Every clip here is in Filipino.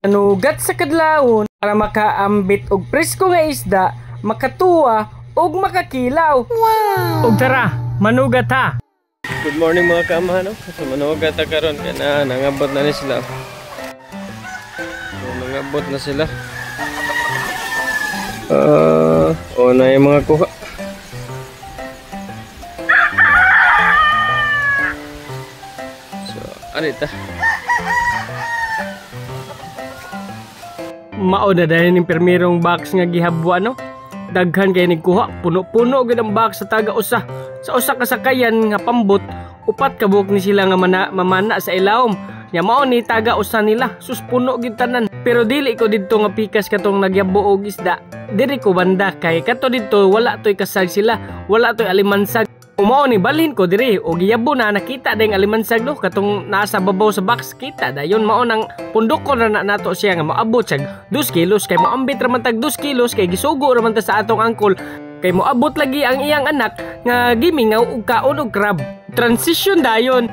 Manugat sa kadlawon para makaambit og presko nga isda, makatuwa og makakilaw. Wow! Og tara, manugat ha. Good morning mga kaama, no? So, manugat ta karon kay nangabot na ni sila. So, nangabot na sila. Na yung mga kuha. So, arita. Mao na dahil ng permirong box nga gihabwa, no? Daghan kay nigkuha, puno-puno gid ang box sa taga usa. Sa usa ka sakayan nga pambot, upat ka buok ni sila nga mamana sa ilawom. Nya mao ni taga usa nila, sus puno gid tanan. Pero dili ko didto nga pikas katong nagyabo og isda. Diri ko banda kay kato didto wala toy kasag sila, wala toy alimansag. Umao ni balhin ko diri og giyabo na nakita dayng alimansag do katong nasa babaw sa box kita dayon mao nang pundok ko na nato siya nga moabot sag 2 kilos kay moambit ra man tag 2 kilos kay gisugo ra man ta sa atong angkol kay moabot lagi ang iyang anak nga gimingaw og kaon og crab. Transition dayon.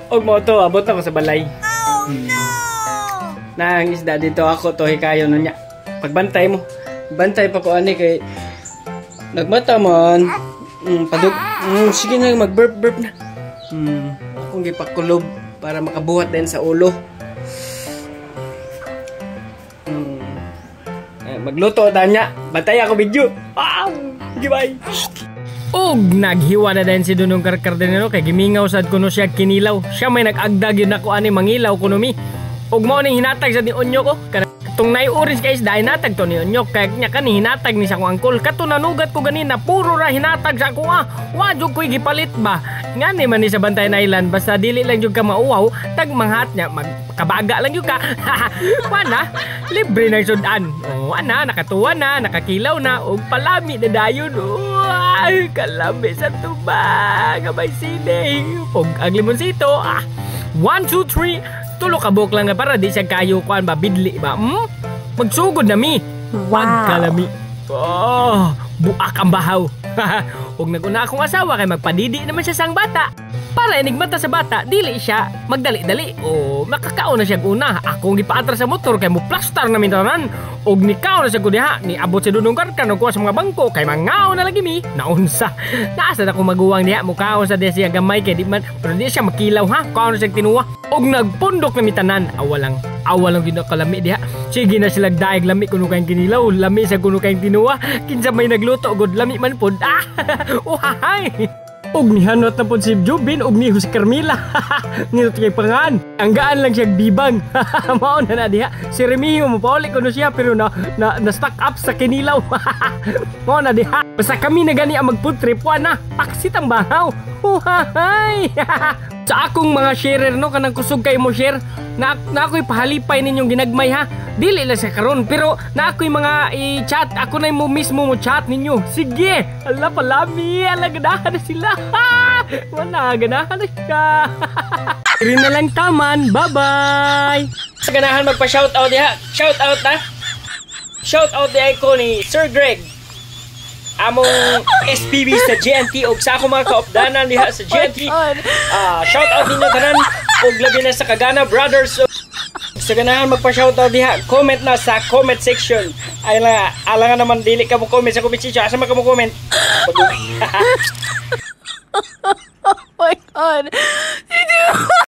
Og mo to abot ako sa balay. Oh no. Nang isda dito ako to hikayon niya. Pagbantay mo. Bantay pa ko ani kay nagmata man. Padug. Sige na mag-burp na. Akong gipakulob para makabuhat din sa ulo. Magluto na niya. Bantay ako video. Gibay. Og naghiwa na din si Dunong Karkardinero kay gimingaw sad kuno siya kinilaw. Siya may nag-agdag yun ako ani mangilaw kuno mi. Og mo ning hinatag sa ni onyo ko. Tung nay orange guys dahil hinatag to ni onyo kay nya kani hinatag ni sa akong angkol. Kato nanugat ko ganina puro ra hinatag sa ako wa jud ko'y gipalit ba. Ngani man ni sa Bantayan Island basta dili lang jud ka mauwaw tag manghat nya magkabaga lang jud ka. Wana libre na sudan. Ana nakatuwa na nakakilaw na og palami na dayon. Ay kalabi sa tuba gabay sine og ang limonsito 1 2 3 tulo ka buok lang nga para di siya kayo kuan ba bidli ba magsugod na mi. Wag kalami buak ang bahaw. Og naguna akong asawa kay magpadidi naman siya sang bata para enigmata sa bata dili siya magdali-dali o makakaon na siya una. Akong gipaatras sa motor kay mo plastar na mintanan og nikaw na siya kudiha ni abot sa Dunong Karkan og kuha sa mga bangko kay mangaw na lagi mi naunsa naasa na ko maguwang diha mukaon sa siya gamay kay di man pero di siya makilaw ha kaon na siya tinuwa og nagpundok na mitanan awalang ginakalami diha. Sige na sila daig lami kuno kayong kinilaw lami sa kuno kayong tinuwa kinsa may nagluto god lami man pod uhahay. Og nihanot na po si Jubin og ni si Carmila. Nilot kay pangan. Ang gaan lang siya bibang. Mao na diha. Si Remio mo pauli kuno siya pero na stuck up sa kinilaw. Mao na diha. Basta kami na gani ang mag-food trip na. Paksit ang bahaw. Uhahay. Sa akong mga sharer no kanang kusog kay mo share na ako'y pahalipay ninyong ginagmay ha. Dili lang sa karon pero na ako'y mga i-chat ako na mo mismo mo chat ninyo. Sige. Ala palami, ala ganahan na sila. Wala ganahan na siya. Iri na lang taman. Bye-bye. Sa ganahan magpa-shoutout diha. Shoutout na. Shoutout diha ko ni Sir Greg. Among SPB sa GNT og sa ako mga kaopdanan diha sa GNT. Shoutout ninyo tanan og labi na sa Kagana Brothers. Sa ganahan magpa-shoutout diha, comment na sa comment section. Ay alangan naman dili ka mo comment sa comment section. Asa man ka mo comment? Oh my god.